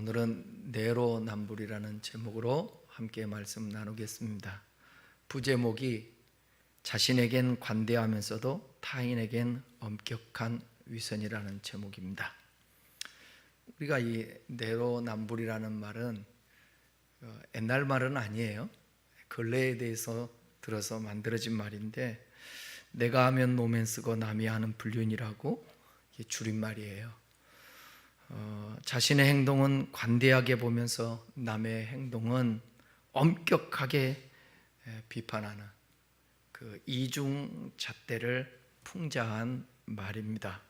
오늘은 내로남불이라는 제목으로 함께 말씀 나누겠습니다. 부제목이 자신에겐 관대하면서도 타인에겐 엄격한 위선이라는 제목입니다. 우리가 이 내로남불이라는 말은 옛날 말은 아니에요. 근래에 대해서 들어서 만들어진 말인데, 내가 하면 노면 쓰고 남이 하는 불륜이라고 줄임말이에요. 자신의 행동은 관대하게 보면서 남의 행동은 엄격하게 비판하는 그 이중잣대를 풍자한 말입니다.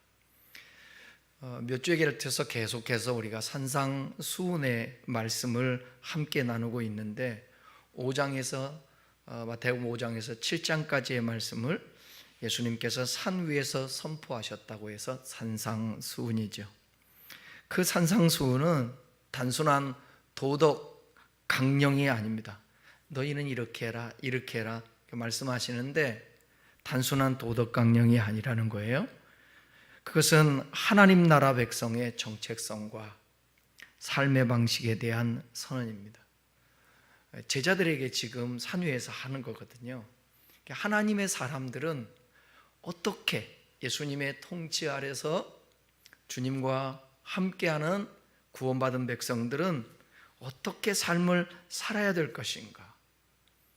몇 주에 걸쳐서 계속해서 우리가 산상수훈의 말씀을 함께 나누고 있는데, 5장에서 마태복음 5장에서 7장까지의 말씀을 예수님께서 산 위에서 선포하셨다고 해서 산상수훈이죠. 그 산상수훈은 단순한 도덕 강령이 아닙니다. 너희는 이렇게 해라, 이렇게 해라 말씀하시는데, 단순한 도덕 강령이 아니라는 거예요. 그것은 하나님 나라 백성의 정체성과 삶의 방식에 대한 선언입니다. 제자들에게 지금 산 위에서 하는 거거든요. 하나님의 사람들은 어떻게 예수님의 통치 아래서 주님과 함께하는 구원받은 백성들은 어떻게 삶을 살아야 될 것인가,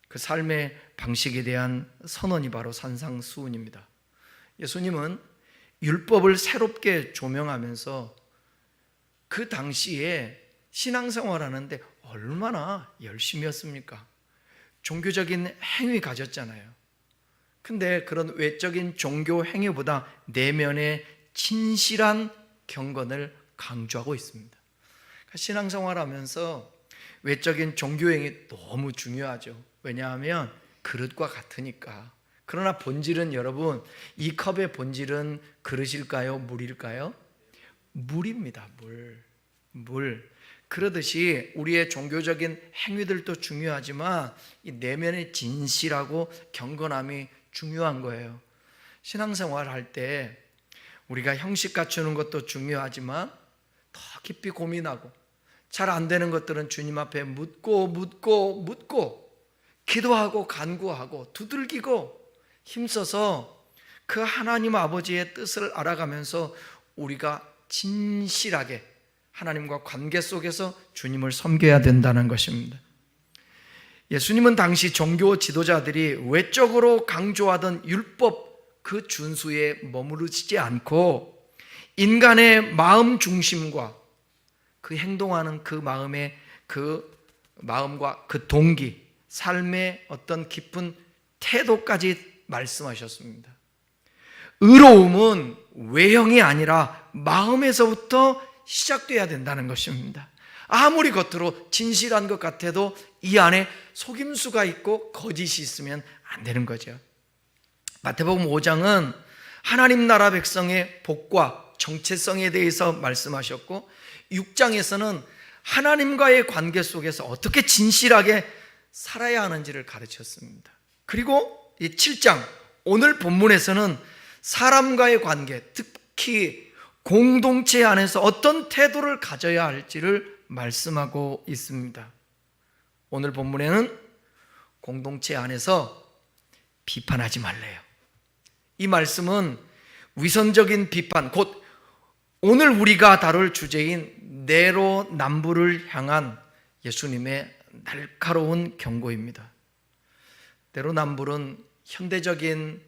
그 삶의 방식에 대한 선언이 바로 산상수훈입니다. 예수님은 율법을 새롭게 조명하면서 그 당시에 신앙생활하는데 얼마나 열심히 했습니까? 종교적인 행위 가졌잖아요. 근데 그런 외적인 종교 행위보다 내면의 진실한 경건을 강조하고 있습니다. 신앙생활하면서 외적인 종교 행위 너무 중요하죠. 왜냐하면 그릇과 같으니까. 그러나 본질은, 여러분, 이 컵의 본질은 그릇일까요? 물일까요? 물입니다. 물. 그러듯이 우리의 종교적인 행위들도 중요하지만 이 내면의 진실하고 경건함이 중요한 거예요. 신앙생활 할 때 우리가 형식 갖추는 것도 중요하지만 더 깊이 고민하고, 잘 안 되는 것들은 주님 앞에 묻고 기도하고 간구하고 두들기고 힘써서 그 하나님 아버지의 뜻을 알아가면서 우리가 진실하게 하나님과 관계 속에서 주님을 섬겨야 된다는 것입니다. 예수님은 당시 종교 지도자들이 외적으로 강조하던 율법 그 준수에 머무르지 않고 인간의 마음 중심과 그 행동하는 그 마음과 그 동기, 삶의 어떤 깊은 태도까지 말씀하셨습니다. 의로움은 외형이 아니라 마음에서부터 시작돼야 된다는 것입니다. 아무리 겉으로 진실한 것 같아도 이 안에 속임수가 있고 거짓이 있으면 안 되는 거죠. 마태복음 5장은 하나님 나라 백성의 복과 정체성에 대해서 말씀하셨고, 6장에서는 하나님과의 관계 속에서 어떻게 진실하게 살아야 하는지를 가르쳤습니다. 그리고 이 7장, 오늘 본문에서는 사람과의 관계, 특히 공동체 안에서 어떤 태도를 가져야 할지를 말씀하고 있습니다. 오늘 본문에는 공동체 안에서 비판하지 말래요. 이 말씀은 위선적인 비판, 곧 오늘 우리가 다룰 주제인 내로남불을 향한 예수님의 날카로운 경고입니다. 내로남불은 현대적인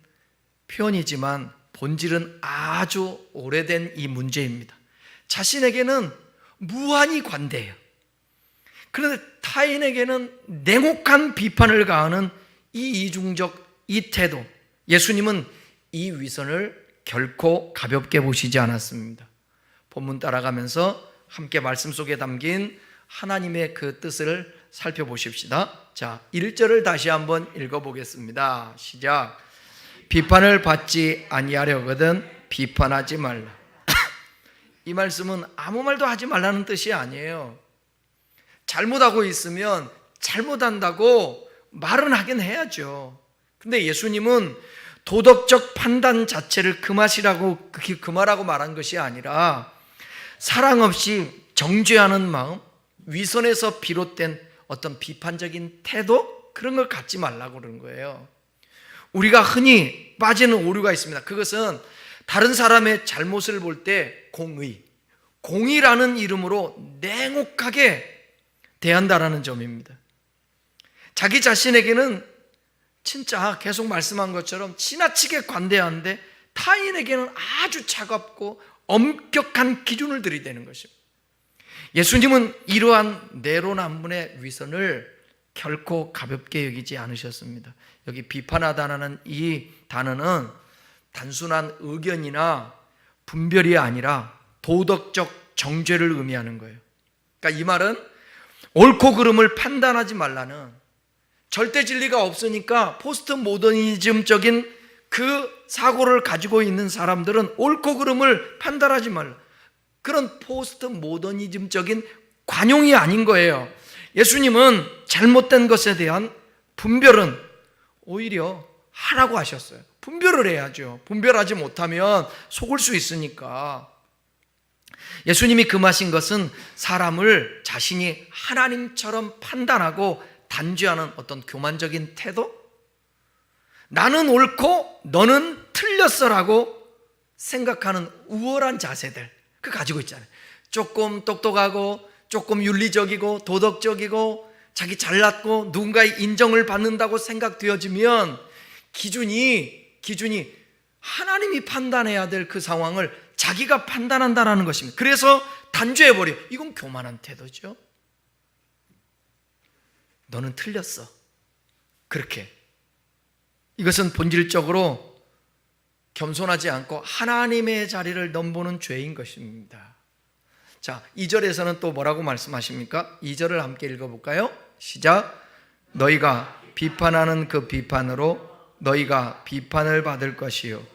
표현이지만 본질은 아주 오래된 이 문제입니다. 자신에게는 무한히 관대해요. 그런데 타인에게는 냉혹한 비판을 가하는 이 이중적 이 태도, 예수님은 이 위선을 결코 가볍게 보시지 않았습니다. 본문 따라가면서 함께 말씀 속에 담긴 하나님의 그 뜻을 살펴보십시다. 자, 1절을 다시 한번 읽어보겠습니다. 시작. 비판을 받지 아니하려거든 비판하지 말라. 이 말씀은 아무 말도 하지 말라는 뜻이 아니에요. 잘못하고 있으면 잘못한다고 말은 하긴 해야죠. 근데 예수님은 도덕적 판단 자체를 금하라고 말한 것이 아니라 사랑 없이 정죄하는 마음, 위선에서 비롯된 어떤 비판적인 태도, 그런 걸 갖지 말라고 그러는 거예요. 우리가 흔히 빠지는 오류가 있습니다. 그것은 다른 사람의 잘못을 볼 때 공의라는 이름으로 냉혹하게 대한다라는 점입니다. 자기 자신에게는 진짜 계속 말씀한 것처럼 지나치게 관대한데 타인에게는 아주 차갑고 엄격한 기준을 들이대는 것입니다. 예수님은 이러한 내로남불의 위선을 결코 가볍게 여기지 않으셨습니다. 여기 비판하다라는 이 단어는 단순한 의견이나 분별이 아니라 도덕적 정죄를 의미하는 거예요. 그러니까 이 말은 옳고 그름을 판단하지 말라는, 절대 진리가 없으니까 포스트 모더니즘적인 그 사고를 가지고 있는 사람들은 옳고 그름을 판단하지 말라, 그런 포스트 모더니즘적인 관용이 아닌 거예요. 예수님은 잘못된 것에 대한 분별은 오히려 하라고 하셨어요. 분별을 해야죠. 분별하지 못하면 속을 수 있으니까. 예수님이 금하신 것은 사람을 자신이 하나님처럼 판단하고 단죄하는 어떤 교만적인 태도, 나는 옳고 너는 틀렸어라고 생각하는 우월한 자세들, 그 가지고 있잖아요. 조금 똑똑하고 조금 윤리적이고 도덕적이고 자기 잘났고 누군가의 인정을 받는다고 생각되어지면 기준이 하나님이 판단해야 될 그 상황을 자기가 판단한다는 것입니다. 그래서 단죄해버려. 이건 교만한 태도죠. 너는 틀렸어. 그렇게. 이것은 본질적으로 겸손하지 않고 하나님의 자리를 넘보는 죄인 것입니다. 자, 2절에서는 또 뭐라고 말씀하십니까? 2절을 함께 읽어볼까요? 시작. 너희가 비판하는 그 비판으로 너희가 비판을 받을 것이요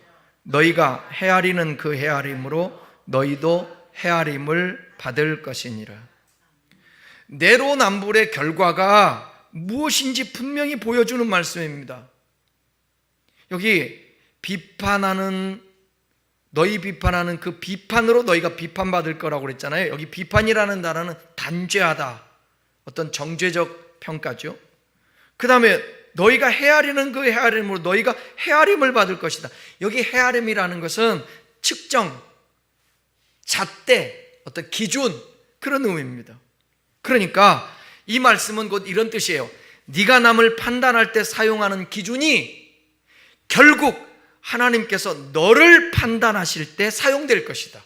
너희가 헤아리는 그 헤아림으로 너희도 헤아림을 받을 것이니라. 내로남불의 결과가 무엇인지 분명히 보여주는 말씀입니다. 여기 너희 비판하는 그 비판으로 너희가 비판받을 거라고 그랬잖아요. 여기 비판이라는 단어는 단죄하다, 어떤 정죄적 평가죠. 그 다음에 너희가 헤아리는 그 헤아림으로 너희가 헤아림을 받을 것이다. 여기 헤아림이라는 것은 측정, 잣대, 어떤 기준, 그런 의미입니다. 그러니까 이 말씀은 곧 이런 뜻이에요. 네가 남을 판단할 때 사용하는 기준이 결국 하나님께서 너를 판단하실 때 사용될 것이다.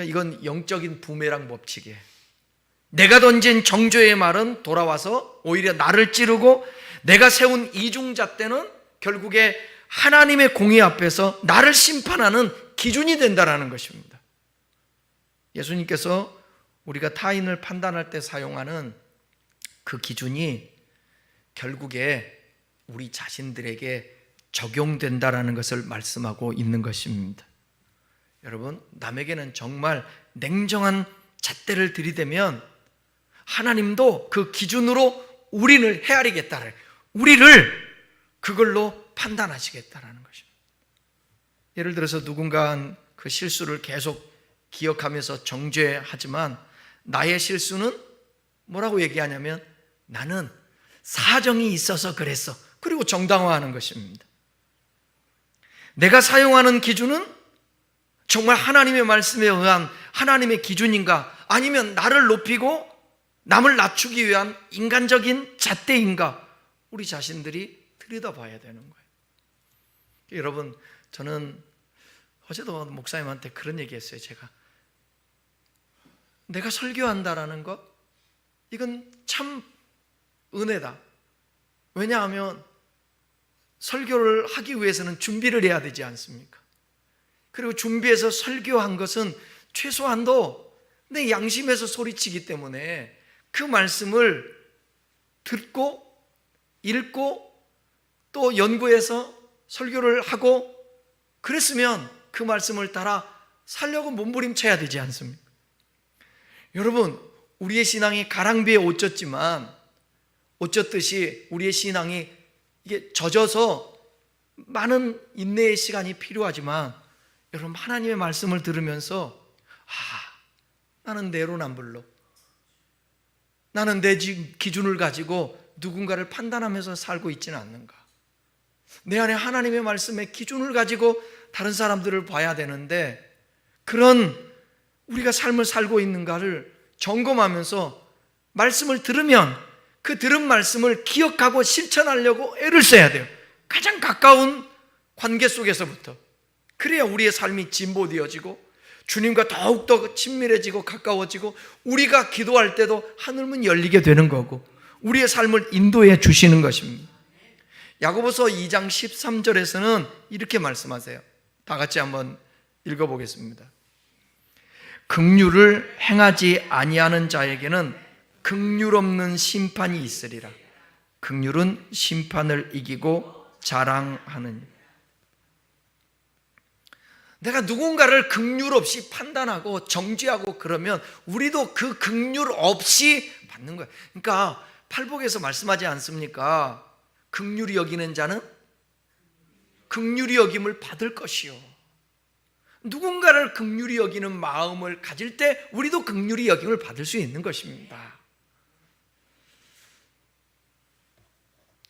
이건 영적인 부메랑 법칙이에요. 내가 던진 정죄의 말은 돌아와서 오히려 나를 찌르고, 내가 세운 이중잣대는 결국에 하나님의 공의 앞에서 나를 심판하는 기준이 된다는 것입니다. 예수님께서 우리가 타인을 판단할 때 사용하는 그 기준이 결국에 우리 자신들에게 적용된다라는 것을 말씀하고 있는 것입니다. 여러분, 남에게는 정말 냉정한 잣대를 들이대면 하나님도 그 기준으로 우리를 헤아리겠다는, 우리를 그걸로 판단하시겠다라는 것입니다. 예를 들어서 누군가 그 실수를 계속 기억하면서 정죄하지만 나의 실수는 뭐라고 얘기하냐면 나는 사정이 있어서 그랬어. 그리고 정당화하는 것입니다. 내가 사용하는 기준은 정말 하나님의 말씀에 의한 하나님의 기준인가, 아니면 나를 높이고 남을 낮추기 위한 인간적인 잣대인가, 우리 자신들이 들여다봐야 되는 거예요. 여러분, 저는 어제도 목사님한테 그런 얘기했어요. 내가 설교한다라는 것, 이건 참 은혜다. 왜냐하면 설교를 하기 위해서는 준비를 해야 되지 않습니까? 그리고 준비해서 설교한 것은 최소한도 내 양심에서 소리치기 때문에 그 말씀을 듣고 읽고 또 연구해서 설교를 하고 그랬으면 그 말씀을 따라 살려고 몸부림쳐야 되지 않습니까? 여러분, 우리의 신앙이 가랑비에 옷 젖듯이 우리의 신앙이 이게 젖어서 많은 인내의 시간이 필요하지만, 여러분, 하나님의 말씀을 들으면서 나는 내로남불로, 나는 내 기준을 가지고 누군가를 판단하면서 살고 있지는 않는가? 내 안에 하나님의 말씀의 기준을 가지고 다른 사람들을 봐야 되는데, 그런 우리가 삶을 살고 있는가를 점검하면서 말씀을 들으면 그 들은 말씀을 기억하고 실천하려고 애를 써야 돼요. 가장 가까운 관계 속에서부터. 그래야 우리의 삶이 진보되어지고 주님과 더욱더 친밀해지고 가까워지고, 우리가 기도할 때도 하늘문 열리게 되는 거고 우리의 삶을 인도해 주시는 것입니다. 야고보서 2장 13절에서는 이렇게 말씀하세요. 다 같이 한번 읽어보겠습니다. 긍휼을 행하지 아니하는 자에게는 긍휼 없는 심판이 있으리라. 긍휼은 심판을 이기고 자랑하느니. 내가 누군가를 긍휼 없이 판단하고 정죄하고 그러면 우리도 그 긍휼 없이 받는 거예요. 그러니까 팔복에서 말씀하지 않습니까? 긍휼히 여기는 자는 긍휼히 여김을 받을 것이요. 누군가를 긍휼히 여기는 마음을 가질 때 우리도 긍휼히 여김을 받을 수 있는 것입니다.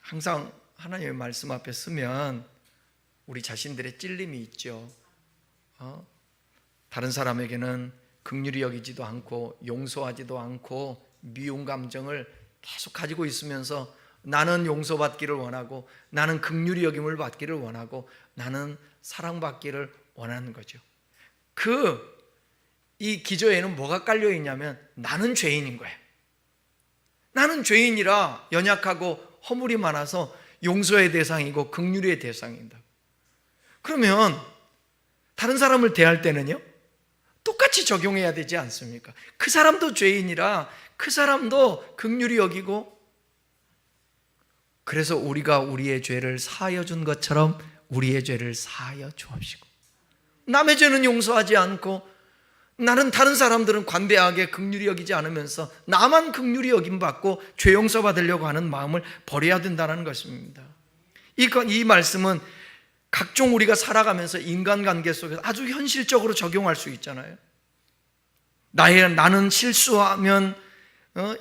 항상 하나님의 말씀 앞에 서면 우리 자신들의 찔림이 있죠. 다른 사람에게는 긍휼히 여기지도 않고 용서하지도 않고 미움 감정을 계속 가지고 있으면서 나는 용서받기를 원하고 나는 긍휼히 여김을 받기를 원하고 나는 사랑받기를 원하는 거죠. 이 기저에는 뭐가 깔려 있냐면 나는 죄인인 거예요. 나는 죄인이라 연약하고 허물이 많아서 용서의 대상이고 긍휼의 대상입니다. 그러면 다른 사람을 대할 때는요, 똑같이 적용해야 되지 않습니까? 그 사람도 죄인이라 그 사람도 긍휼히 여기고, 그래서 우리가 우리의 죄를 사하여 준 것처럼 우리의 죄를 사하여 주옵시고, 남의 죄는 용서하지 않고 나는 다른 사람들은 관대하게 긍휼히 여기지 않으면서 나만 긍휼히 여김 받고 죄 용서 받으려고 하는 마음을 버려야 된다는 것입니다. 이 말씀은 각종 우리가 살아가면서 인간관계 속에서 아주 현실적으로 적용할 수 있잖아요. 나는 실수하면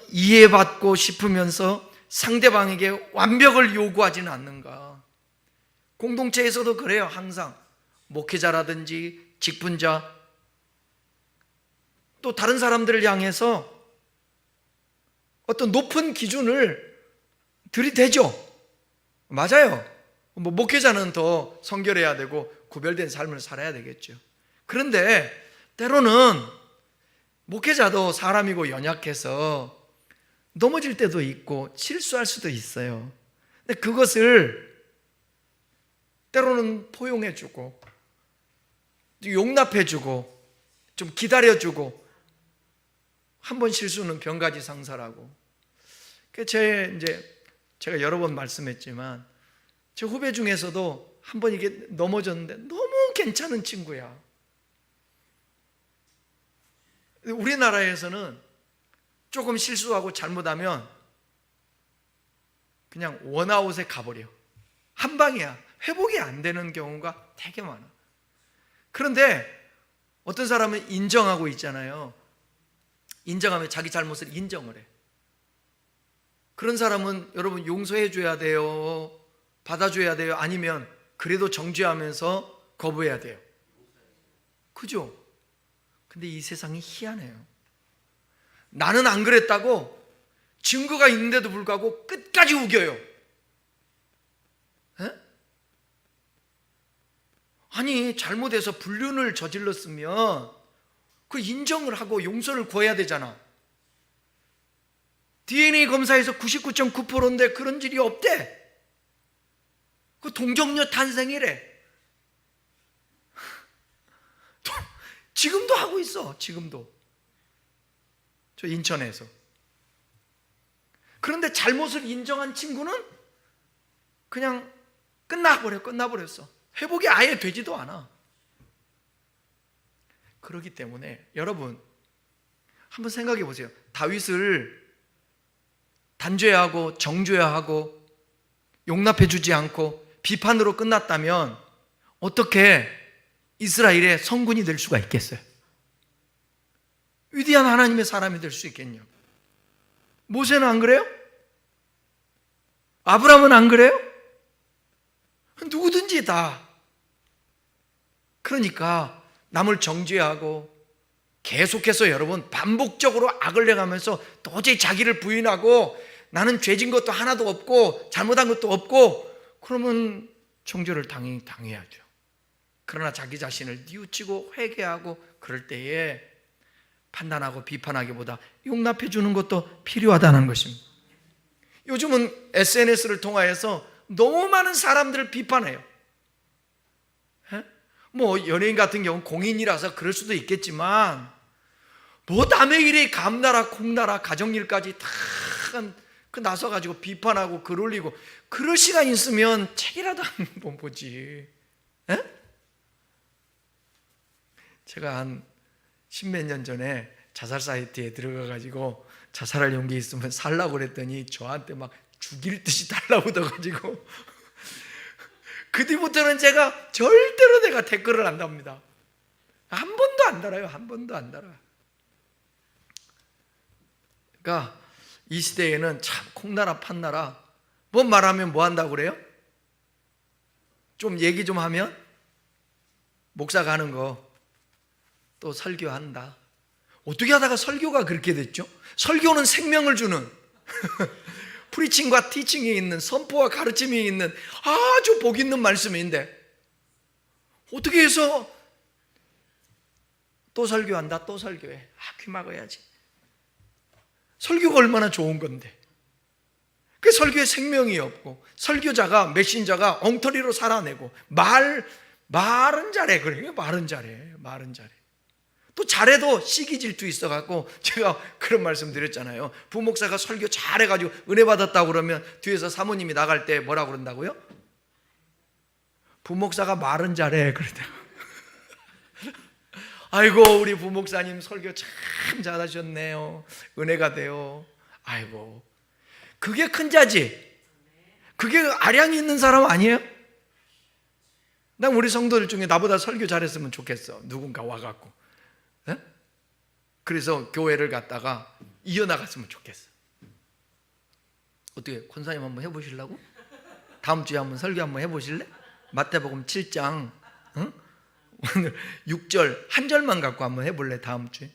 이해받고 싶으면서 상대방에게 완벽을 요구하지는 않는가. 공동체에서도 그래요. 항상 목회자라든지 직분자, 또 다른 사람들을 향해서 어떤 높은 기준을 들이대죠. 맞아요. 목회자는 더 성결해야 되고 구별된 삶을 살아야 되겠죠. 그런데 때로는 목회자도 사람이고 연약해서 넘어질 때도 있고 실수할 수도 있어요. 근데 그것을 때로는 포용해주고 용납해주고 좀 기다려주고, 한 번 실수는 병가지 상사라고. 제가 여러 번 말씀했지만 제 후배 중에서도 한 번 이게 넘어졌는데 너무 괜찮은 친구야. 우리나라에서는 조금 실수하고 잘못하면 그냥 원아웃에 가버려. 한 방이야. 회복이 안 되는 경우가 되게 많아. 그런데 어떤 사람은 인정하고 있잖아요. 인정하면 자기 잘못을 인정을 해. 그런 사람은 여러분 용서해 줘야 돼요? 받아줘야 돼요? 아니면 그래도 정죄하면서 거부해야 돼요? 그죠? 근데 이 세상이 희한해요. 나는 안 그랬다고 증거가 있는데도 불구하고 끝까지 우겨요. 에? 아니, 잘못해서 불륜을 저질렀으면 그 인정을 하고 용서를 구해야 되잖아. DNA 검사에서 99.9%인데 그런 일이 없대. 그 동정녀 탄생이래. 지금도 하고 있어. 지금도. 저 인천에서. 그런데 잘못을 인정한 친구는 그냥 끝나버렸어. 회복이 아예 되지도 않아. 그렇기 때문에 여러분 한번 생각해 보세요. 다윗을 단죄하고 정죄하고 용납해 주지 않고 비판으로 끝났다면 어떻게 이스라엘의 성군이 될 수가 있겠어요? 위대한 하나님의 사람이 될 수 있겠냐? 모세는 안 그래요? 아브라함은 안 그래요? 누구든지 다. 그러니까 남을 정죄하고 계속해서 여러분 반복적으로 악을 행하면서 도저히 자기를 부인하고 나는 죄진 것도 하나도 없고 잘못한 것도 없고, 그러면 정죄를 당해야죠. 그러나 자기 자신을 뉘우치고 회개하고 그럴 때에 판단하고 비판하기보다 용납해 주는 것도 필요하다는 것입니다. 요즘은 SNS를 통하여서 너무 많은 사람들을 비판해요. 뭐 연예인 같은 경우는 공인이라서 그럴 수도 있겠지만 뭐 남의 일에 감나라 콩나라 가정일까지 다 나서가지고 비판하고 글 올리고, 그럴 시간 있으면 책이라도 한번 보지. 제가 한 십몇 년 전에 자살 사이트에 들어가가지고 자살할 용기 있으면 살라고 그랬더니 저한테 막 죽일 듯이 달라고 더가지고 그 뒤부터는 제가 절대로 내가 댓글을 안 답니다. 한 번도 안 달아요. 한 번도 안 달아요. 그러니까 이 시대에는 참 콩나라 판나라 뭐 말하면 뭐 한다고 그래요? 좀 얘기 좀 하면 목사 가는 거 또 설교한다. 어떻게 하다가 설교가 그렇게 됐죠? 설교는 생명을 주는 프리칭과 티칭이 있는, 선포와 가르침이 있는 아주 복 있는 말씀인데 어떻게 해서 또 설교한다, 또 설교해. 귀 막아야지. 설교가 얼마나 좋은 건데. 그 설교에 생명이 없고 설교자가, 메신저가 엉터리로 살아내고 말은 잘해. 그래, 말은 잘해. 또 잘해도 시기 질투 있어갖고 제가 그런 말씀 드렸잖아요. 부목사가 설교 잘해가지고 은혜 받았다고 그러면 뒤에서 사모님이 나갈 때 뭐라고 그런다고요? 부목사가 말은 잘해. 그러더라고요. 아이고 우리 부목사님 설교 참 잘하셨네요. 은혜가 돼요. 아이고 그게 큰 자지. 그게 아량이 있는 사람 아니에요? 난 우리 성도들 중에 나보다 설교 잘했으면 좋겠어. 누군가 와갖고. 그래서 교회를 갔다가 이어나갔으면 좋겠어. 어떻게 권사님 한번 해보시려고? 다음 주에 한번 설교 한번 해보실래? 마태복음 7장 오늘 6절 한 절만 갖고 한번 해볼래? 다음 주에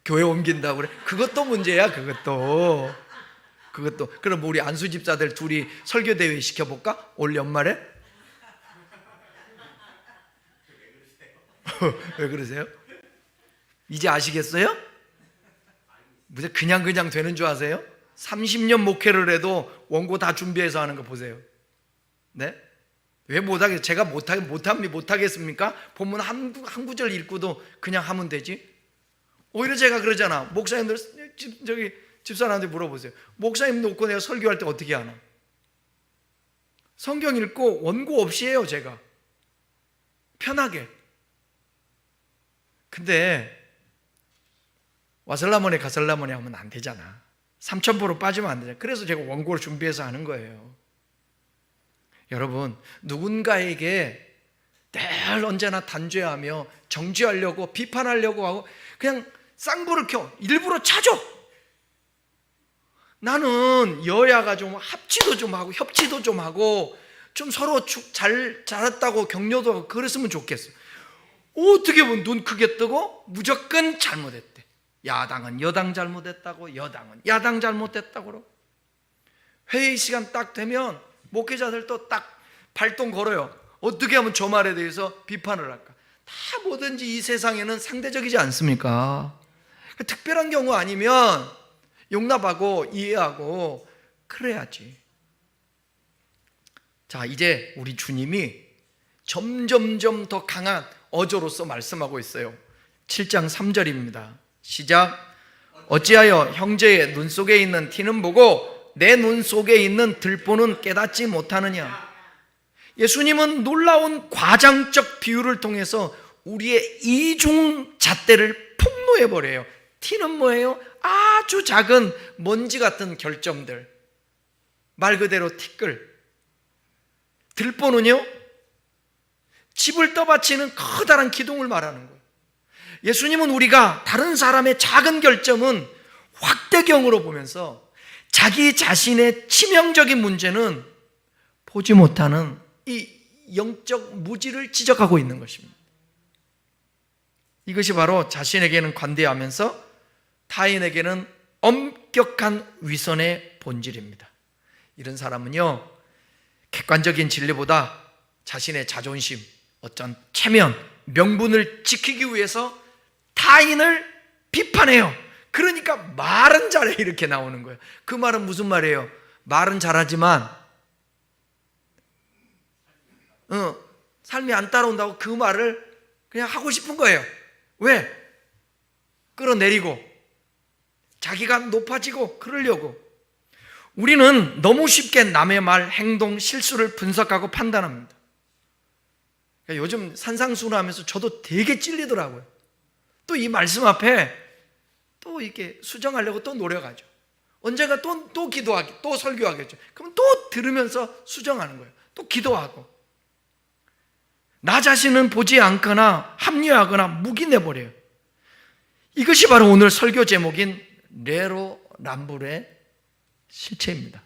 교회 옮긴다고 그래? 그것도 문제야. 그것도 그럼 우리 안수 집사들 둘이 설교 대회 시켜볼까? 올 연말에? 왜 그러세요? 이제 아시겠어요? 무슨 그냥 되는 줄 아세요? 30년 목회를 해도 원고 다 준비해서 하는 거 보세요. 네? 왜 못하겠어요? 제가 못하겠습니까? 본문 한 구절 읽고도 그냥 하면 되지. 오히려 제가 그러잖아. 목사님들 집사람한테 물어보세요. 목사님 놓고 내가 설교할 때 어떻게 하나? 성경 읽고 원고 없이 해요. 제가 편하게. 근데 와설라모네 가설라모네 하면 안 되잖아. 삼천포로 빠지면 안 되잖아. 그래서 제가 원고를 준비해서 하는 거예요. 여러분, 누군가에게 늘 언제나 단죄하며 정죄하려고 비판하려고 하고 그냥 쌍불을 켜 일부러 찾아. 나는 여야가 좀 합치도 좀 하고 협치도 좀 하고 좀 서로 잘했다고 격려도 하고 그랬으면 좋겠어. 어떻게 보면 눈 크게 뜨고 무조건 잘못했대. 야당은 여당 잘못했다고, 여당은 야당 잘못했다고 그러고. 회의 시간 딱 되면 목회자들도 딱 발동 걸어요. 어떻게 하면 저 말에 대해서 비판을 할까? 다 뭐든지 이 세상에는 상대적이지 않습니까? 특별한 경우 아니면 용납하고 이해하고 그래야지. 자, 이제 우리 주님이 점점점 더 강한 어조로서 말씀하고 있어요. 7장 3절입니다. 시작. 어찌하여 형제의 눈 속에 있는 티는 보고 내 눈 속에 있는 들보는 깨닫지 못하느냐. 예수님은 놀라운 과장적 비유를 통해서 우리의 이중 잣대를 폭로해버려요. 티는 뭐예요? 아주 작은 먼지 같은 결점들, 말 그대로 티끌. 들보는요, 집을 떠받치는 커다란 기둥을 말하는 거예요. 예수님은 우리가 다른 사람의 작은 결점은 확대경으로 보면서 자기 자신의 치명적인 문제는 보지 못하는 이 영적 무지를 지적하고 있는 것입니다. 이것이 바로 자신에게는 관대하면서 타인에게는 엄격한 위선의 본질입니다. 이런 사람은요, 객관적인 진리보다 자신의 자존심, 어떤 체면, 명분을 지키기 위해서 타인을 비판해요. 그러니까 말은 잘해 이렇게 나오는 거예요. 그 말은 무슨 말이에요? 말은 잘하지만 삶이 안 따라온다고 그 말을 그냥 하고 싶은 거예요. 왜? 끌어내리고 자기가 높아지고 그러려고. 우리는 너무 쉽게 남의 말, 행동, 실수를 분석하고 판단합니다. 그러니까 요즘 산상수훈하면서 저도 되게 찔리더라고요. 또 이 말씀 앞에 또 이렇게 수정하려고 또 노력하죠. 언젠가 또 기도하기, 또 설교하겠죠. 그럼 또 들으면서 수정하는 거예요. 또 기도하고. 나 자신은 보지 않거나 합리화하거나 묵인해버려요. 이것이 바로 오늘 설교 제목인 내로남불의 실체입니다.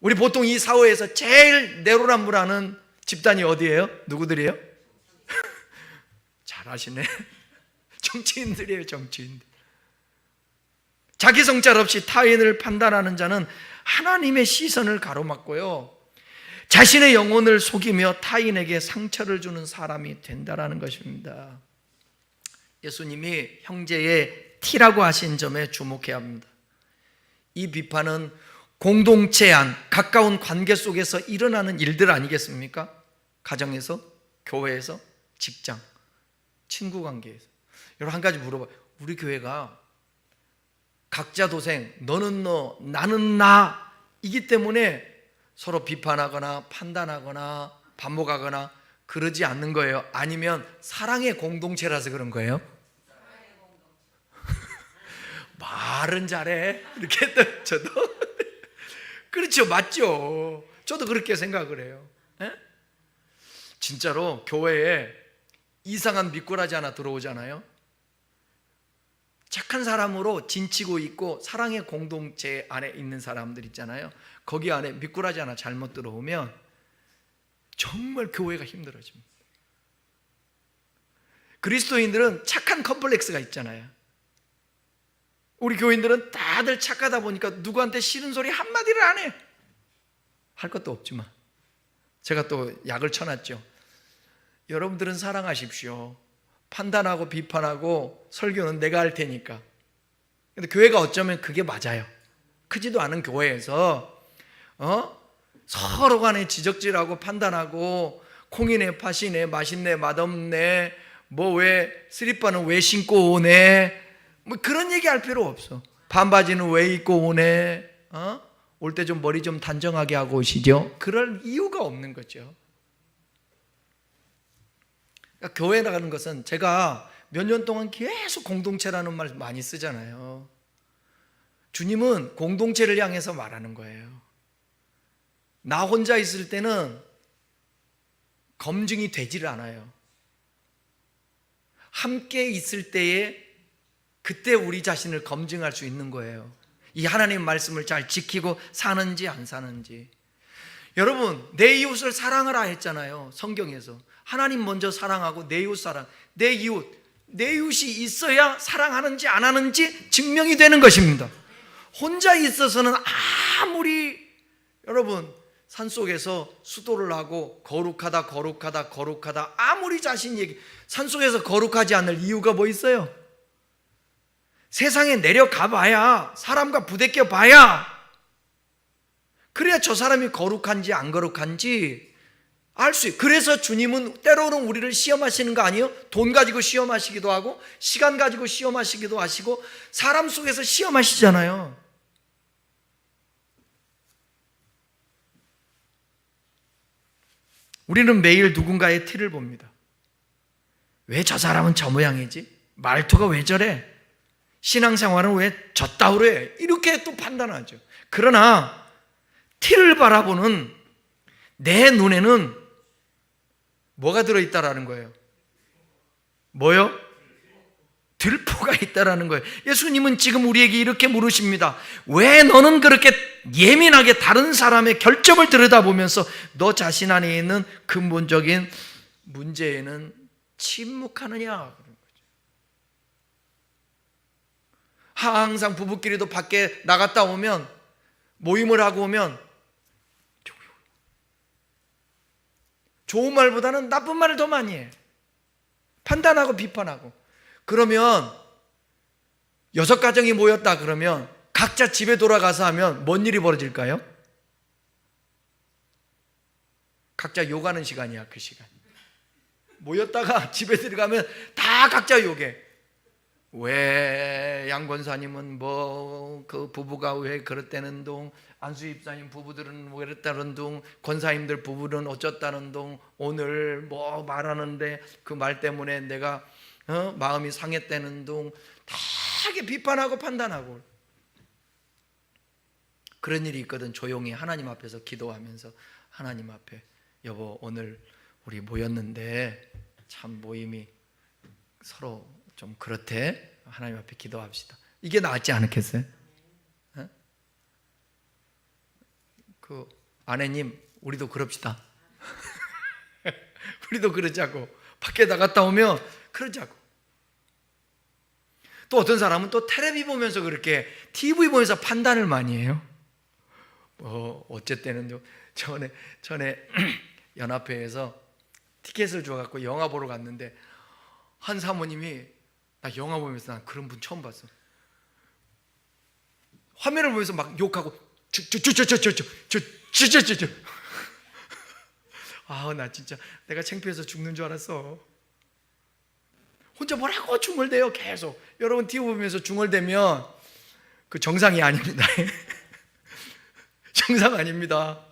우리 보통 이 사회에서 제일 내로남불하는 집단이 어디예요? 누구들이에요? 잘하시네. 정치인들이에요. 정치인들. 자기 성찰 없이 타인을 판단하는 자는 하나님의 시선을 가로막고요, 자신의 영혼을 속이며 타인에게 상처를 주는 사람이 된다라는 것입니다. 예수님이 형제의 티라고 하신 점에 주목해야 합니다. 이 비판은 공동체 안, 가까운 관계 속에서 일어나는 일들 아니겠습니까? 가정에서, 교회에서, 직장, 친구 관계에서. 여러분, 한 가지 물어봐요. 우리 교회가 각자 도생, 너는 너, 나는 나 이기 때문에 서로 비판하거나 판단하거나 반목하거나 그러지 않는 거예요? 아니면 사랑의 공동체라서 그런 거예요? 말은 잘해 이렇게 저도 그렇죠, 맞죠. 저도 그렇게 생각을 해요. 에? 진짜로 교회에 이상한 미꾸라지 하나 들어오잖아요. 착한 사람으로 진치고 있고 사랑의 공동체 안에 있는 사람들 있잖아요. 거기 안에 미꾸라지 하나 잘못 들어오면 정말 교회가 힘들어집니다. 그리스도인들은 착한 컴플렉스가 있잖아요. 우리 교인들은 다들 착하다 보니까 누구한테 싫은 소리 한마디를 안 해. 할 것도 없지만 제가 또 약을 쳐놨죠. 여러분들은 사랑하십시오. 판단하고 비판하고 설교는 내가 할 테니까. 근데 교회가 어쩌면 그게 맞아요. 크지도 않은 교회에서 서로 간에 지적질하고 판단하고 콩이네 팥이네 맛있네 맛없네 뭐 왜 슬리퍼는 왜 신고 오네 뭐 그런 얘기 할 필요 없어. 반바지는 왜 입고 오네, 올 때 좀 머리 좀 단정하게 하고 오시죠. 그럴 이유가 없는 거죠. 그러니까 교회 나가는 것은, 제가 몇 년 동안 계속 공동체라는 말 많이 쓰잖아요. 주님은 공동체를 향해서 말하는 거예요. 나 혼자 있을 때는 검증이 되지를 않아요. 함께 있을 때에 그때 우리 자신을 검증할 수 있는 거예요. 이 하나님 말씀을 잘 지키고 사는지 안 사는지. 여러분, 내 이웃을 사랑하라 했잖아요. 성경에서 하나님 먼저 사랑하고 내 이웃 사랑. 내 이웃이 있어야 사랑하는지 안 하는지 증명이 되는 것입니다. 혼자 있어서는 아무리 여러분 산속에서 수도를 하고 거룩하다 아무리 자신 얘기, 산속에서 거룩하지 않을 이유가 뭐 있어요? 세상에 내려가 봐야, 사람과 부대껴 봐야, 그래야 저 사람이 거룩한지 안 거룩한지 알 수 있어요. 그래서 주님은 때로는 우리를 시험하시는 거 아니에요? 돈 가지고 시험하시기도 하고 시간 가지고 시험하시기도 하시고 사람 속에서 시험하시잖아요. 우리는 매일 누군가의 티를 봅니다. 왜 저 사람은 저 모양이지? 말투가 왜 저래? 신앙생활은 왜 저따위로 해? 이렇게 또 판단하죠. 그러나 티를 바라보는 내 눈에는 뭐가 들어있다라는 거예요? 뭐요? 들보가 있다라는 거예요. 예수님은 지금 우리에게 이렇게 물으십니다. 왜 너는 그렇게 예민하게 다른 사람의 결점을 들여다보면서 너 자신 안에 있는 근본적인 문제에는 침묵하느냐? 항상 부부끼리도 밖에 나갔다 오면, 모임을 하고 오면 좋은 말보다는 나쁜 말을 더 많이 해. 판단하고 비판하고. 그러면 6가정이 모였다 그러면 각자 집에 돌아가서 하면 뭔 일이 벌어질까요? 각자 욕하는 시간이야. 그 시간 모였다가 집에 들어가면 다 각자 욕해. 왜 양 권사님은 뭐 그 부부가 왜 그랬다는 둥, 안수 입사님 부부들은 왜 그랬다는 둥, 권사님들 부부는 어쩌다는 둥, 오늘 뭐 말하는데 그 말 때문에 내가 마음이 상했다는 둥, 다 이렇게 비판하고 판단하고. 그런 일이 있거든. 조용히 하나님 앞에서 기도하면서, 하나님 앞에 여보 오늘 우리 모였는데 참 모임이 서로 좀 그렇대. 하나님 앞에 기도합시다. 이게 낫지 않겠어요? 그 아내님 우리도 그럽시다. 우리도 그러자고. 밖에 나갔다 오면 그러자고. 또 어떤 사람은 또 텔레비 보면서 그렇게 TV 보면서 판단을 많이 해요. 어쨌든 전에 연합회에서 티켓을 줘갖고 영화 보러 갔는데 한 사모님이, 나 영화 보면서 난 그런 분 처음 봤어. 화면을 보면서 막 욕하고 나 진짜 내가 창피해서 죽는 줄 알았어. 혼자 뭐라고 중얼대요 계속. 여러분 TV 보면서 중얼대면 그 정상이 아닙니다. 정상 아닙니다.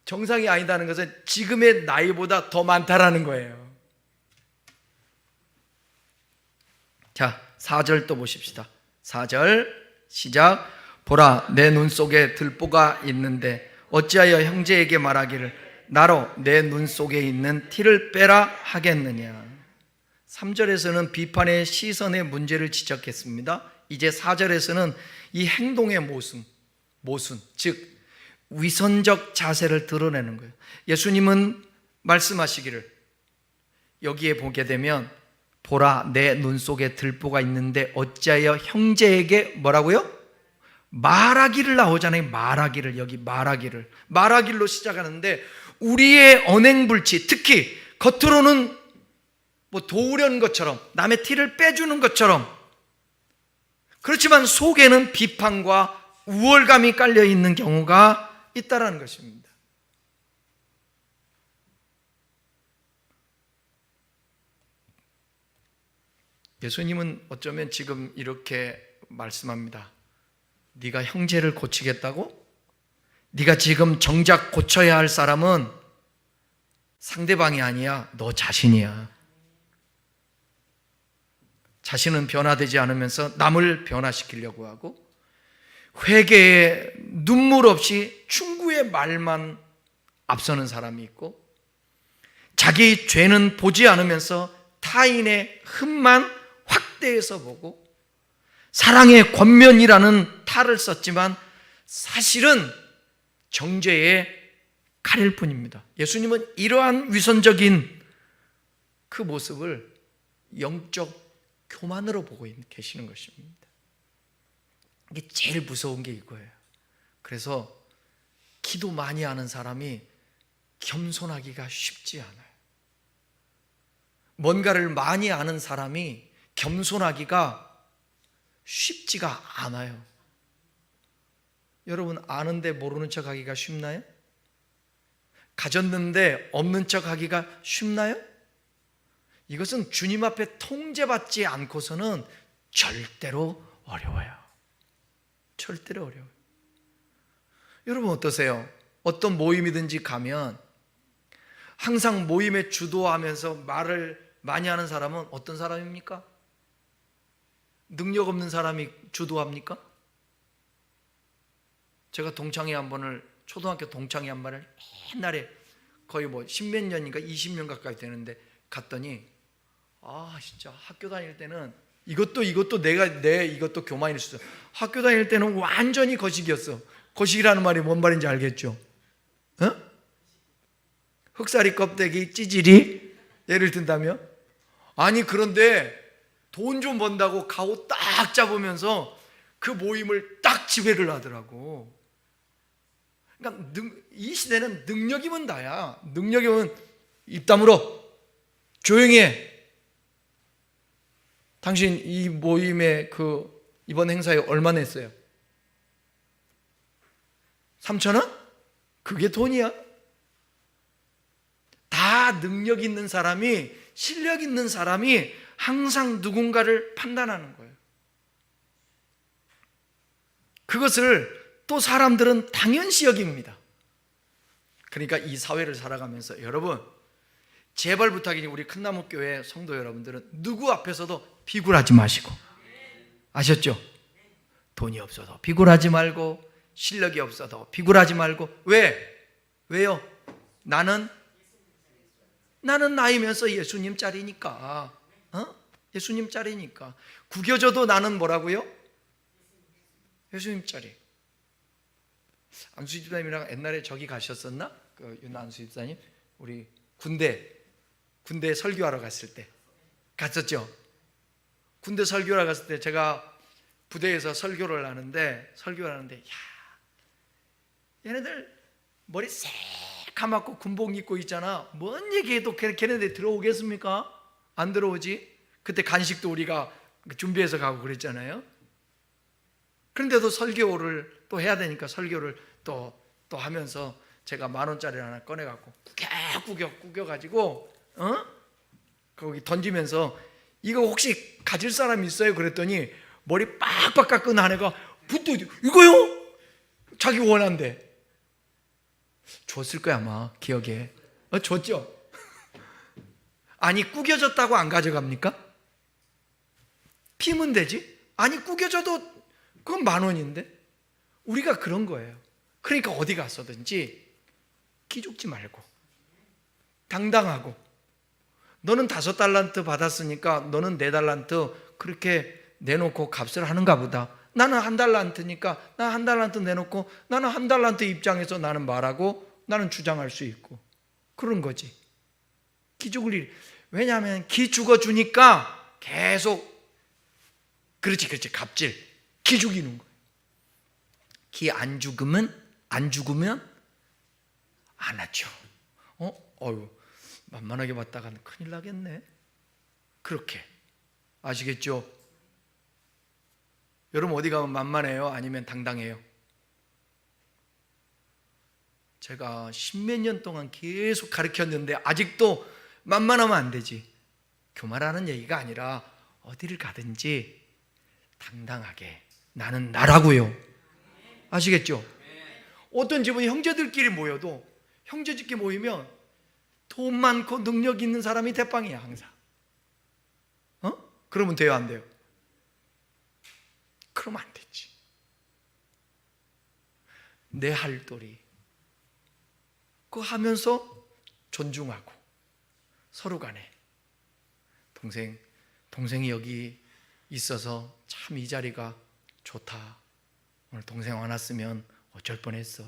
정상이 아니다는 것은 지금의 나이보다 더 많다라는 거예요. 자, 4절 또 보십시다. 4절 시작. 보라, 내 눈 속에 들보가 있는데 어찌하여 형제에게 말하기를 나로 내 눈 속에 있는 티를 빼라 하겠느냐. 3절에서는 비판의 시선의 문제를 지적했습니다. 이제 4절에서는 이 행동의 모순, 즉 위선적 자세를 드러내는 거예요. 예수님은 말씀하시기를, 여기에 보게 되면 보라, 내 눈 속에 들보가 있는데 어찌하여 형제에게 뭐라고요? 말하기를 나오잖아요. 말하기를. 여기 말하기로 시작하는데, 우리의 언행불치, 특히 겉으로는 뭐 도우려는 것처럼, 남의 티를 빼주는 것처럼, 그렇지만 속에는 비판과 우월감이 깔려 있는 경우가 있다라는 것입니다. 예수님은 어쩌면 지금 이렇게 말씀합니다. 네가 형제를 고치겠다고? 네가 지금 정작 고쳐야 할 사람은 상대방이 아니야, 너 자신이야. 자신은 변화되지 않으면서 남을 변화시키려고 하고, 회개에 눈물 없이 충고의 말만 앞서는 사람이 있고, 자기 죄는 보지 않으면서 타인의 흠만 확대해서 보고, 사랑의 권면이라는 탈을 썼지만 사실은 정죄의 칼일 뿐입니다. 예수님은 이러한 위선적인 그 모습을 영적 교만으로 보고 계시는 것입니다. 이게 제일 무서운 게 이거예요. 그래서 기도 많이 하는 사람이 겸손하기가 쉽지 않아요. 뭔가를 많이 아는 사람이 겸손하기가 쉽지가 않아요. 여러분, 아는데 모르는 척 하기가 쉽나요? 가졌는데 없는 척 하기가 쉽나요? 이것은 주님 앞에 통제받지 않고서는 절대로 어려워요. 절대로 어려워요. 여러분 어떠세요? 어떤 모임이든지 가면 항상 모임에 주도하면서 말을 많이 하는 사람은 어떤 사람입니까? 능력 없는 사람이 주도합니까? 제가 동창회 한 번을, 초등학교 동창회 한 번을 옛날에 거의 뭐 십몇 년인가 20년 가까이 되는데 갔더니 진짜 학교 다닐 때는 이것도 내 이것도 교만일 수 있어. 학교 다닐 때는 완전히 거식이었어. 거식이라는 말이 뭔 말인지 알겠죠? 흑사리 껍데기 찌질이 예를 든다면, 아니 그런데 돈 좀 번다고 가오 딱 잡으면서 그 모임을 딱 지배를 하더라고. 그러니까 이 시대는 능력이면 다야. 능력이면 입 다물어, 조용히 해. 당신 이 모임에 이번 행사에 얼마 냈어요? 3,000원? 그게 돈이야? 다 능력 있는 사람이, 실력 있는 사람이 항상 누군가를 판단하는 거예요. 그것을 또 사람들은 당연시 여깁니다. 그러니까 이 사회를 살아가면서 여러분, 제발 부탁이니 우리 큰나무교회 성도 여러분들은 누구 앞에서도 비굴하지 마시고, 아셨죠? 돈이 없어도 비굴하지 말고, 실력이 없어도 비굴하지 말고. 왜요? 나는 나이면서 예수님 짤이니까. 예수님 짤이니까. 구겨져도 나는 뭐라고요? 예수님 짤이. 안수 집사님이랑 옛날에 저기 가셨었나? 안수 집사님, 우리 군대 설교하러 갔을 때 갔었죠. 군대 설교하러 갔을 때 제가 부대에서 설교를 하는데 얘네들 머리 새카맣고 군복 입고 있잖아. 뭔 얘기해도 걔네들 들어오겠습니까? 안 들어오지. 그때 간식도 우리가 준비해서 가고 그랬잖아요. 그런데도 설교를 또 해야 되니까 설교를 또 하면서 제가 10,000원짜리를 하나 꺼내갖고 구겨가지고 거기 던지면서 이거 혹시 가질 사람 있어요? 그랬더니 머리 빡빡 깎은 아내가 붙어, 이거요? 자기 원한대. 줬을 거야 아마, 기억에. 줬죠? 아니 구겨졌다고 안 가져갑니까? 피면 되지? 아니 구겨져도 그건 10,000원인데. 우리가 그런 거예요. 그러니까 어디 가서든지 기죽지 말고 당당하고, 너는 5달란트 받았으니까 너는 4달란트 그렇게 내놓고 값을 하는가 보다. 나는 1달란트니까 나 1달란트 내놓고, 나는 1달란트 입장에서 나는 말하고 나는 주장할 수 있고, 그런 거지. 기죽을 일. 왜냐하면 기 죽어주니까 계속 그렇지 갑질, 기 죽이는 거예요. 기 안 죽으면 안 하죠. 만만하게 봤다가 큰일 나겠네. 그렇게. 아시겠죠? 여러분 어디 가면 만만해요? 아니면 당당해요? 제가 10몇 년 동안 계속 가르쳤는데 아직도 만만하면 안 되지. 교만하는 얘기가 아니라 어디를 가든지 당당하게 나는 나라고요. 아시겠죠? 어떤 집은 형제들끼리 모여도, 형제들끼리 모이면 돈 많고 능력 있는 사람이 대빵이야 항상. 그러면 돼요 안 돼요? 그러면 안 되지. 내 할도리 그거 하면서 존중하고 서로 간에 동생이 여기 있어서 참 이 자리가 좋다. 오늘 동생 안 왔으면 어쩔 뻔했어.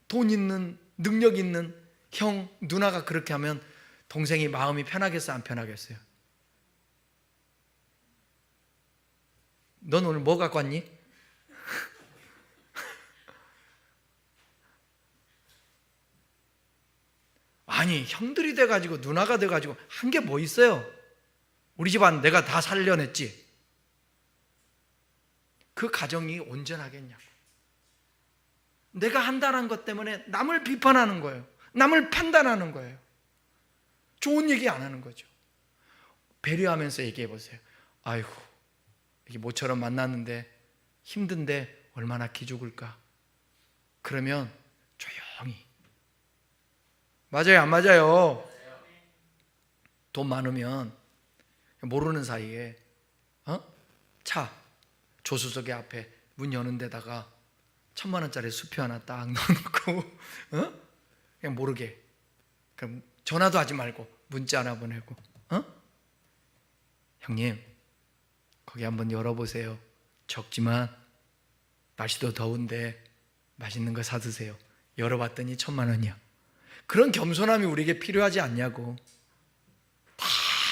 돈 있는, 능력 있는 형, 누나가 그렇게 하면 동생이 마음이 편하겠어, 안 편하겠어요? 넌 오늘 뭐 갖고 왔니? 아니 형들이 돼가지고 누나가 돼가지고 한 게 뭐 있어요? 우리 집안 내가 다 살려냈지. 그 가정이 온전하겠냐고. 내가 한다는 것 때문에 남을 비판하는 거예요. 남을 판단하는 거예요. 좋은 얘기 안 하는 거죠. 배려하면서 얘기해 보세요. 아이고 이게 모처럼 만났는데 힘든데 얼마나 기죽을까. 그러면 조용히. 맞아요 안 맞아요? 돈 많으면 모르는 사이에 차 조수석에 앞에 문 여는 데다가 1,000만 원짜리 수표 하나 딱 넣어놓고 그냥 모르게. 그럼 전화도 하지 말고 문자 하나 보내고, 형님 거기 한번 열어보세요. 적지만 날씨도 더운데 맛있는 거 사드세요. 열어봤더니 1,000,000원이야. 그런 겸손함이 우리에게 필요하지 않냐고. 다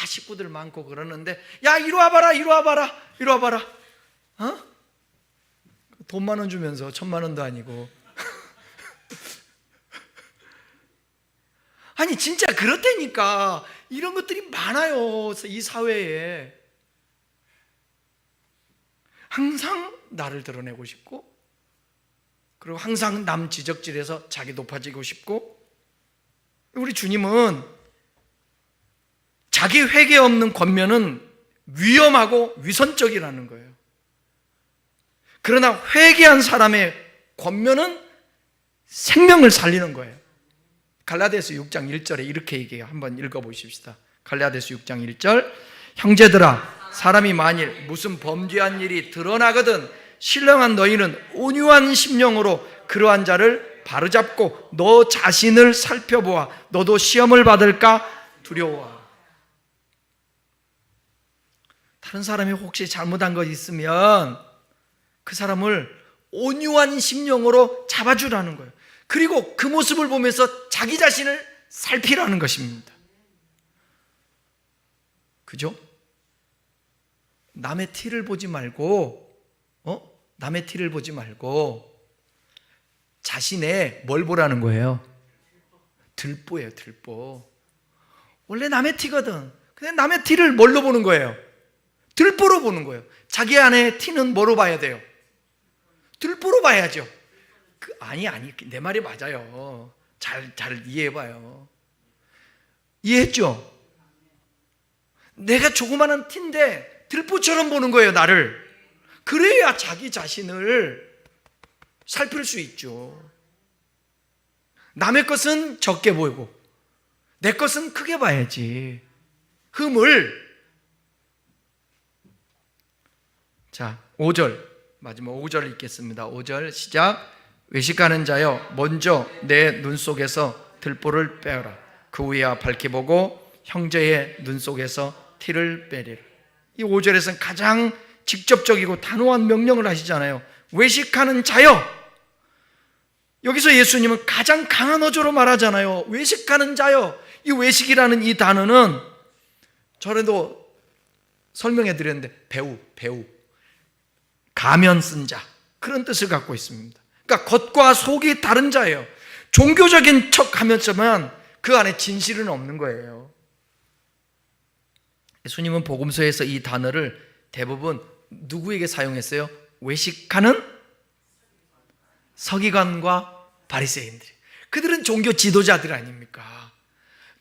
식구들 많고 그러는데, 야 이리 와봐라, 이리 와봐라, 이리 와봐라. 돈 10,000원 주면서 1,000,000원도 아니고. 아니 진짜 그렇다니까. 이런 것들이 많아요, 이 사회에. 항상 나를 드러내고 싶고, 그리고 항상 남 지적질해서 자기 높아지고 싶고. 우리 주님은 자기 회개 없는 권면은 위험하고 위선적이라는 거예요. 그러나 회개한 사람의 권면은 생명을 살리는 거예요. 갈라디아서 6장 1절에 이렇게 얘기해요. 한번 읽어보십시다. 갈라디아서 6장 1절, 형제들아 사람이 만일 무슨 범죄한 일이 드러나거든 신령한 너희는 온유한 심령으로 그러한 자를 바로잡고 너 자신을 살펴보아 너도 시험을 받을까 두려워하. 다른 사람이 혹시 잘못한 것 있으면 그 사람을 온유한 심령으로 잡아주라는 거예요. 그리고 그 모습을 보면서 자기 자신을 살피라는 것입니다. 그죠? 남의 티를 보지 말고, 남의 티를 보지 말고 자신의 뭘 보라는 거예요? 들보예요, 들보. 원래 남의 티거든. 근데 남의 티를 뭘로 보는 거예요? 들보로 보는 거예요. 자기 안에 티는 뭐로 봐야 돼요? 들보로 봐야죠. 아니 내 말이 맞아요. 잘 이해해봐요. 이해했죠? 내가 조그마한 티인데 들보처럼 보는 거예요, 나를. 그래야 자기 자신을 살필 수 있죠. 남의 것은 적게 보이고 내 것은 크게 봐야지. 흠을. 자, 5절 마지막 5절 읽겠습니다. 5절 시작. 외식하는 자여 먼저 내 눈 속에서 들보를 빼어라. 그 후에야 밝게 보고 형제의 눈 속에서 티를 빼리라. 이 5절에서는 가장 직접적이고 단호한 명령을 하시잖아요. 외식하는 자여. 여기서 예수님은 가장 강한 어조로 말하잖아요. 외식하는 자여. 이 외식이라는 이 단어는 전에도 설명해 드렸는데 배우 가면 쓴 자, 그런 뜻을 갖고 있습니다. 그러니까 겉과 속이 다른 자예요. 종교적인 척 하면서만 그 안에 진실은 없는 거예요. 예수님은 복음서에서 이 단어를 대부분 누구에게 사용했어요? 외식하는 서기관과 바리새인들. 그들은 종교 지도자들 아닙니까?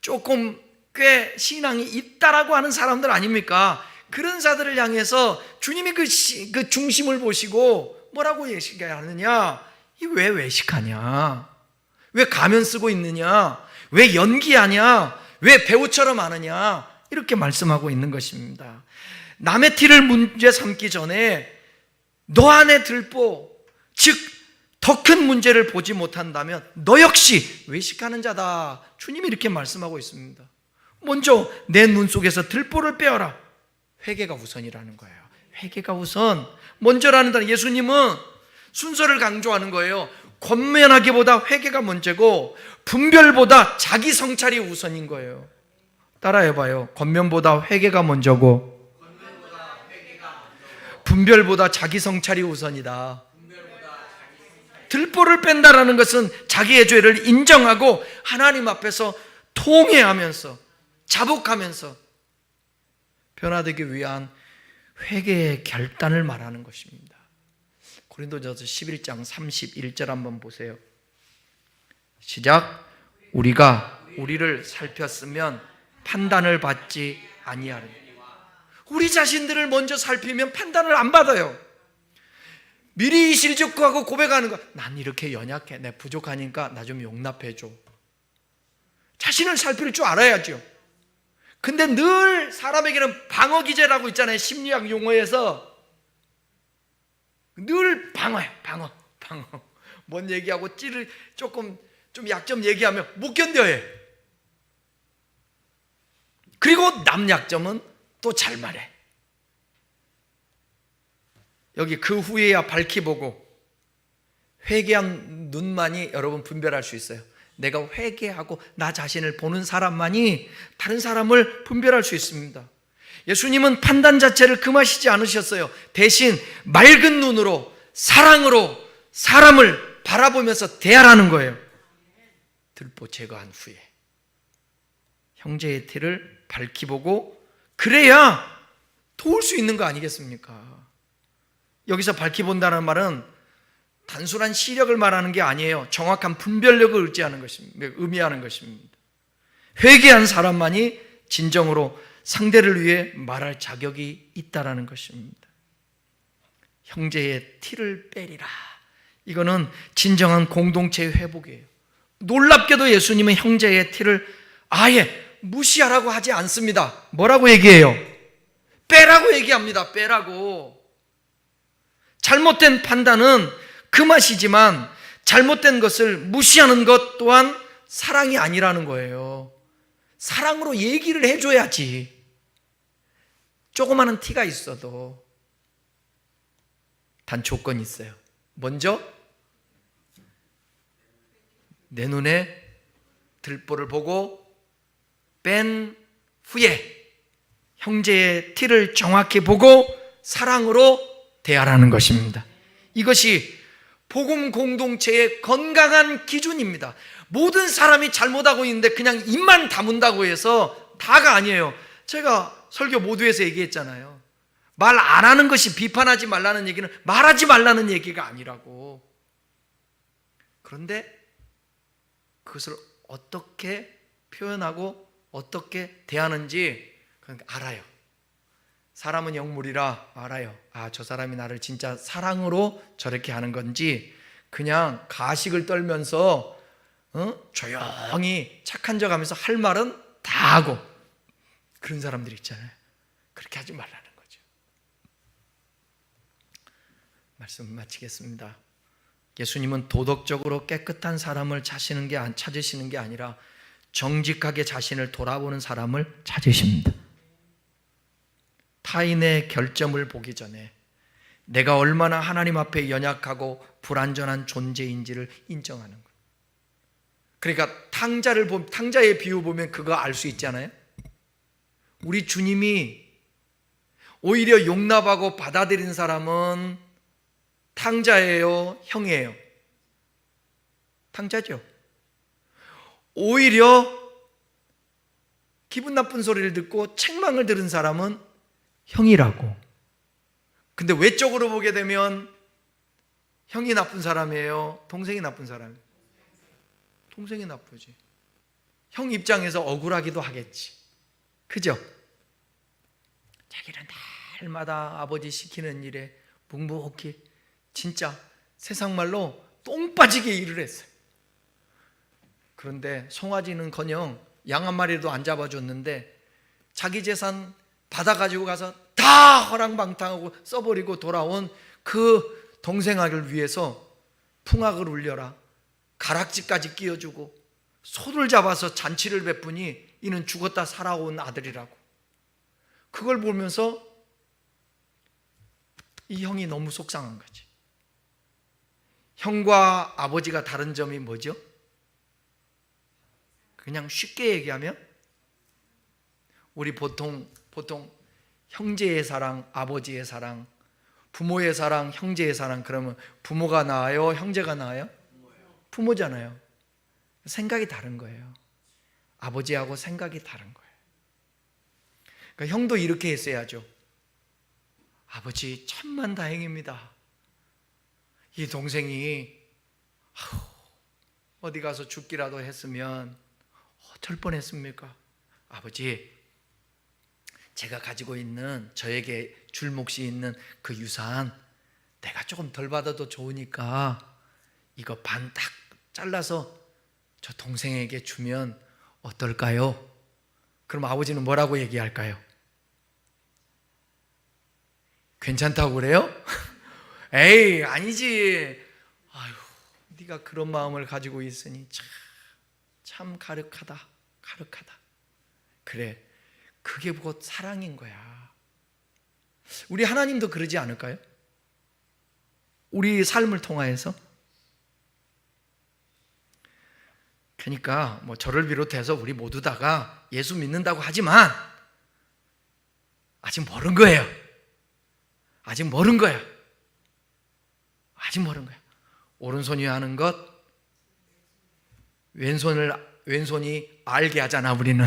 조금 꽤 신앙이 있다라고 하는 사람들 아닙니까? 그런 자들을 향해서 주님이 그 중심을 보시고 뭐라고 얘기하느냐? 왜 외식하냐? 왜 가면 쓰고 있느냐? 왜 연기하냐? 왜 배우처럼 하느냐? 이렇게 말씀하고 있는 것입니다. 남의 티를 문제 삼기 전에 너 안에 들보, 즉 더 큰 문제를 보지 못한다면 너 역시 외식하는 자다. 주님이 이렇게 말씀하고 있습니다. 먼저 내 눈 속에서 들보를 빼어라. 회개가 우선이라는 거예요. 회개가 우선. 먼저라는 단어, 예수님은 순서를 강조하는 거예요. 권면하기보다 회개가 먼저고 분별보다 자기 성찰이 우선인 거예요. 따라해봐요. 권면보다 회개가 먼저고 분별보다 자기 성찰이 우선이다. 들보를 뺀다라는 것은 자기의 죄를 인정하고 하나님 앞에서 통회하면서 자복하면서 변화되기 위한 회개의 결단을 말하는 것입니다. 고린도전서 11장 31절 한번 보세요. 시작. 우리가 우리를 살폈으면 판단을 받지 아니하리니. 우리 자신들을 먼저 살피면 판단을 안 받아요. 미리 실족하고 고백하는 거. 난 이렇게 연약해. 내 부족하니까 나 좀 용납해줘. 자신을 살필 줄 알아야죠. 근데 늘 사람에게는 방어 기제라고 있잖아요. 심리학 용어에서 늘 방어예요. 방어. 뭔 얘기하고 조금 좀 약점 얘기하면 못 견뎌해. 그리고 남 약점은 또 잘 말해. 여기 그 후에야 밝히 보고 회개한 눈만이 여러분 분별할 수 있어요. 내가 회개하고 나 자신을 보는 사람만이 다른 사람을 분별할 수 있습니다. 예수님은 판단 자체를 금하시지 않으셨어요. 대신 맑은 눈으로 사랑으로 사람을 바라보면서 대하라는 거예요. 들보 제거한 후에 형제의 티를 밝히 보고 그래야 도울 수 있는 거 아니겠습니까? 여기서 밝히 본다는 말은 단순한 시력을 말하는 게 아니에요. 정확한 분별력을 의미하는 것입니다. 회개한 사람만이 진정으로 상대를 위해 말할 자격이 있다라는 것입니다. 형제의 티를 빼리라. 이거는 진정한 공동체의 회복이에요. 놀랍게도 예수님은 형제의 티를 아예 무시하라고 하지 않습니다. 뭐라고 얘기해요? 빼라고 얘기합니다. 빼라고. 잘못된 판단은 금하시지만 잘못된 것을 무시하는 것 또한 사랑이 아니라는 거예요. 사랑으로 얘기를 해줘야지. 조그마한 티가 있어도. 단 조건이 있어요. 먼저 내 눈에 들보를 보고 뺀 후에 형제의 티를 정확히 보고 사랑으로 대하라는 것입니다. 이것이 복음 공동체의 건강한 기준입니다. 모든 사람이 잘못하고 있는데 그냥 입만 다문다고 해서 다가 아니에요. 제가 설교 모두에서 얘기했잖아요. 말 안 하는 것이 비판하지 말라는 얘기는 말하지 말라는 얘기가 아니라고. 그런데 그것을 어떻게 표현하고 어떻게 대하는지 알아요. 사람은 영물이라 알아요. 아, 저 사람이 나를 진짜 사랑으로 저렇게 하는 건지 그냥 가식을 떨면서 조용히 착한 척 하면서 할 말은 다 하고 그런 사람들이 있잖아요. 그렇게 하지 말라는 거죠. 말씀 마치겠습니다. 예수님은 도덕적으로 깨끗한 사람을 찾으시는 게 아니라 정직하게 자신을 돌아보는 사람을 찾으십니다. 타인의 결점을 보기 전에 내가 얼마나 하나님 앞에 연약하고 불완전한 존재인지를 인정하는 거예요. 그러니까 탕자의 비유 보면 그거 알 수 있잖아요. 우리 주님이 오히려 용납하고 받아들인 사람은 탕자예요, 형이에요? 탕자죠. 오히려 기분 나쁜 소리를 듣고 책망을 들은 사람은 형이라고. 근데 외적으로 보게 되면 형이 나쁜 사람이에요? 동생이 나쁜 사람이에요? 동생이 나쁘지. 형 입장에서 억울하기도 하겠지. 그죠? 자기는 날마다 아버지 시키는 일에 묵묵히 진짜 세상 말로 똥 빠지게 일을 했어요. 그런데 송아지는커녕 양 한 마리도 안 잡아줬는데 자기 재산 받아가지고 가서 다 허랑방탕하고 써버리고 돌아온 그 동생아를 위해서 풍악을 울려라, 가락지까지 끼워주고 소를 잡아서 잔치를 베푸니 이는 죽었다 살아온 아들이라고. 그걸 보면서 이 형이 너무 속상한 거지. 형과 아버지가 다른 점이 뭐죠? 그냥 쉽게 얘기하면 우리 보통 형제의 사랑, 아버지의 사랑, 부모의 사랑, 형제의 사랑, 그러면 부모가 나아요? 형제가 나아요? 부모잖아요. 생각이 다른 거예요. 아버지하고 생각이 다른 거예요. 그러니까 형도 이렇게 했어야죠. 아버지 천만 다행입니다. 이 동생이 어디 가서 죽기라도 했으면 어쩔 뻔했습니까? 아버지, 제가 가지고 있는, 저에게 줄 몫이 있는 그 유산 내가 조금 덜 받아도 좋으니까 이거 반 딱 잘라서 저 동생에게 주면 어떨까요? 그럼 아버지는 뭐라고 얘기할까요? 괜찮다고 그래요? 에이, 아니지. 아유, 네가 그런 마음을 가지고 있으니 참 가륵하다. 그래, 그게 곧 사랑인 거야. 우리 하나님도 그러지 않을까요? 우리 삶을 통하여서. 그러니까 저를 비롯해서 우리 모두 다가 예수 믿는다고 하지만 아직 모른 거예요. 아직 모른 거야. 오른손이 하는 것 왼손이 알게 하잖아. 우리는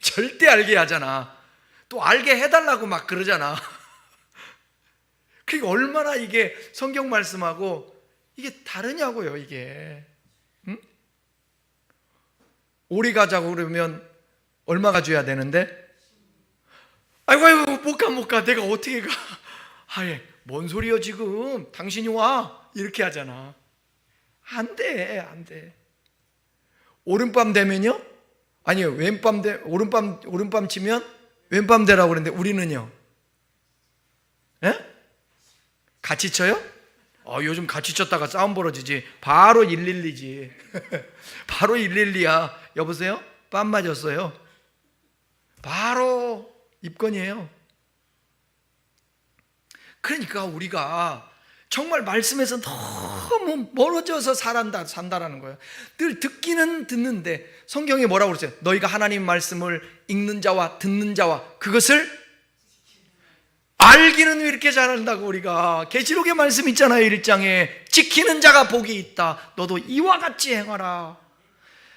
절대 알게 하잖아. 또 알게 해달라고 막 그러잖아. 그게 얼마나 이게 성경 말씀하고 이게 다르냐고요. 이게 오리 가자고 그러면 얼마가 줘야 되는데, 아이고 못 가. 내가 어떻게 가? 아예 뭔 소리여 지금. 당신이 와. 이렇게 하잖아. 안 돼. 오른밤 되면요? 아니요, 오른밤 치면 왼밤 되라고 그러는데 우리는요? 예? 같이 쳐요? 요즘 같이 쳤다가 싸움 벌어지지. 바로 112지. 바로 112야. 여보세요? 빰 맞았어요. 바로 입건이에요. 그러니까 우리가 정말 말씀에서 너무 멀어져서 산다라는 거예요. 늘 듣기는 듣는데 성경에 뭐라고 그랬어요? 너희가 하나님 말씀을 읽는 자와 듣는 자와 그것을 알기는 왜 이렇게 잘한다고. 우리가 계시록의 말씀 있잖아요. 1장에 지키는 자가 복이 있다. 너도 이와 같이 행하라.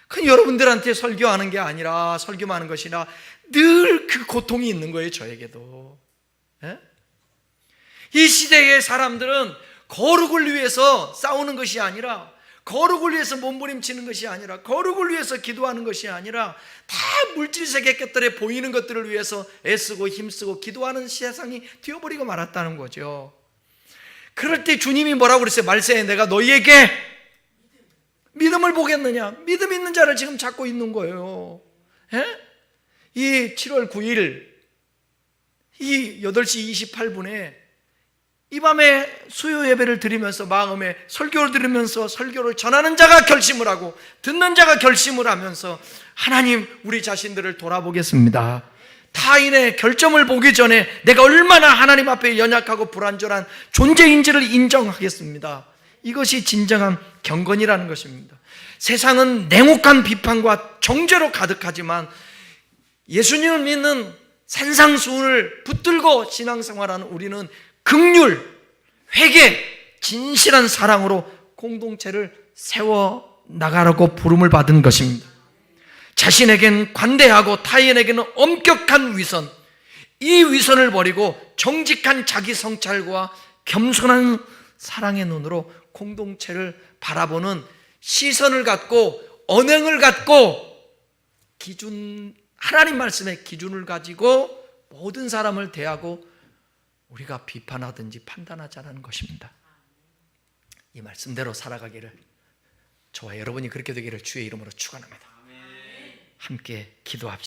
그건 여러분들한테 설교하는 게 아니라, 설교만 하는 것이 아니라 늘 그 고통이 있는 거예요. 저에게도. 예? 이 시대의 사람들은 거룩을 위해서 싸우는 것이 아니라, 거룩을 위해서 몸부림치는 것이 아니라, 거룩을 위해서 기도하는 것이 아니라 다 물질 세계 것들에 보이는 것들을 위해서 애쓰고 힘쓰고 기도하는 세상이 되어버리고 말았다는 거죠. 그럴 때 주님이 뭐라고 그랬어요? 말세에 내가 너희에게 믿음을 보겠느냐. 믿음 있는 자를 지금 찾고 있는 거예요. 예? 이 7월 9일 이 8시 28분에 이 밤에 수요 예배를 드리면서 마음에 설교를 들으면서 설교를 전하는 자가 결심을 하고 듣는 자가 결심을 하면서 하나님, 우리 자신들을 돌아보겠습니다. 타인의 결점을 보기 전에 내가 얼마나 하나님 앞에 연약하고 불완전한 존재인지를 인정하겠습니다. 이것이 진정한 경건이라는 것입니다. 세상은 냉혹한 비판과 정죄로 가득하지만 예수님을 믿는 산상수훈을 붙들고 신앙생활하는 우리는 긍휼, 회개, 진실한 사랑으로 공동체를 세워나가라고 부름을 받은 것입니다. 자신에겐 관대하고 타인에게는 엄격한 위선, 이 위선을 버리고 정직한 자기 성찰과 겸손한 사랑의 눈으로 공동체를 바라보는 시선을 갖고 언행을 갖고 하나님 말씀의 기준을 가지고 모든 사람을 대하고 우리가 비판하든지 판단하자는 것입니다. 이 말씀대로 살아가기를, 저와 여러분이 그렇게 되기를 주의 이름으로 축원합니다. 함께 기도합시다.